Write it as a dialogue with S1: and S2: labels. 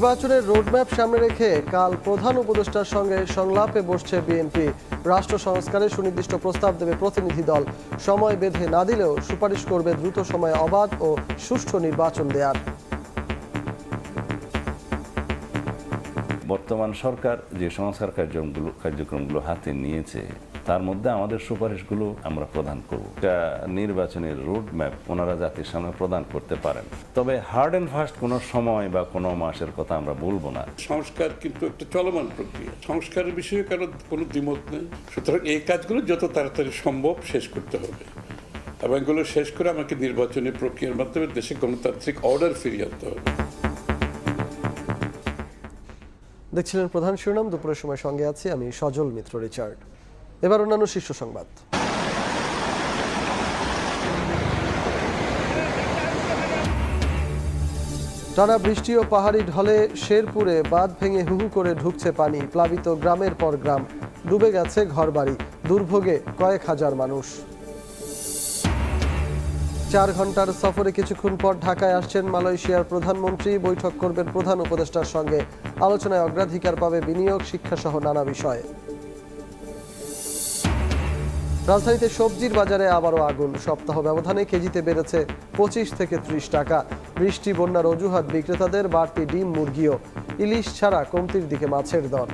S1: নির্বাচনের রোডম্যাপ সামনে রেখে কাল প্রধান উপদেষ্টার সঙ্গে সংলাপে বসছে বিএনপি। রাষ্ট্র সংস্কারে সুনির্দিষ্ট প্রস্তাব দেবে প্রতিনিধি দল। সময় বেঁধে না দিলেও সুপারিশ করবে দ্রুত সময়ে অবাধ ও সুষ্ঠু নির্বাচন দেয়ার।
S2: বর্তমান সরকার যে সংস্কার কার্যক্রমগুলো হাতে নিয়েছে তার মধ্যে আমাদের সুপারিশগুলো আমরা প্রদান করব। একটা নির্বাচনের রোড ম্যাপ ওনারা জাতির সামনে প্রদান করতে পারেন, তবে হার্ড অ্যান্ড ফাস্ট কোনো সময় বা কোনো মাসের কথা আমরা বলবো না।
S3: সংস্কার কিন্তু একটা চলমান প্রক্রিয়া, সংস্কারের বিষয়ে কারো কোনো দ্বিমত নেই। সুতরাং এই কাজগুলো যত তাড়াতাড়ি সম্ভব শেষ করতে হবে এবং এগুলো শেষ করে আমাকে নির্বাচনী প্রক্রিয়ার মাধ্যমে দেশে গণতান্ত্রিক অর্ডার ফিরিয়ে আনতে হবে।
S1: দেখছিলেন প্রধান শিরোনাম। দুপুরের সময় সঙ্গে আছি আমি সজল মিত্র রিচার্ড। এবার অন্যান্য শীর্ষ সংবাদ। টানা বৃষ্টি ও পাহাড়ি ঢলে শেরপুরে বাঁধ ভেঙে হুহু করে ঢুকছে পানি। প্লাবিত গ্রামের পর গ্রাম, ডুবে গেছে ঘরবাড়ি, দুর্ভোগে কয়েক হাজার মানুষ। 4 ঘন্টার সফরে কিছুক্ষণ পর ঢাকায় আসছেন মালয়েশিয়ার প্রধানমন্ত্রী। বৈঠক করবেন প্রধান উপদেষ্টার সঙ্গে। আলোচনায় অগ্রাধিকার পাবে বিনিয়োগ, শিক্ষাসহ নানা বিষয়। রাজধানীতে সবজির বাজারে আবারও আগুন। সপ্তাহ ব্যবধানে কেজিতে বেড়েছে 25 থেকে 30 টাকা। বৃষ্টি বন্যার অজুহাত বিক্রেতাদের, বাড়তি ডিম মুরগিও। ইলিশ ছাড়া কমতির দিকে মাছের দর।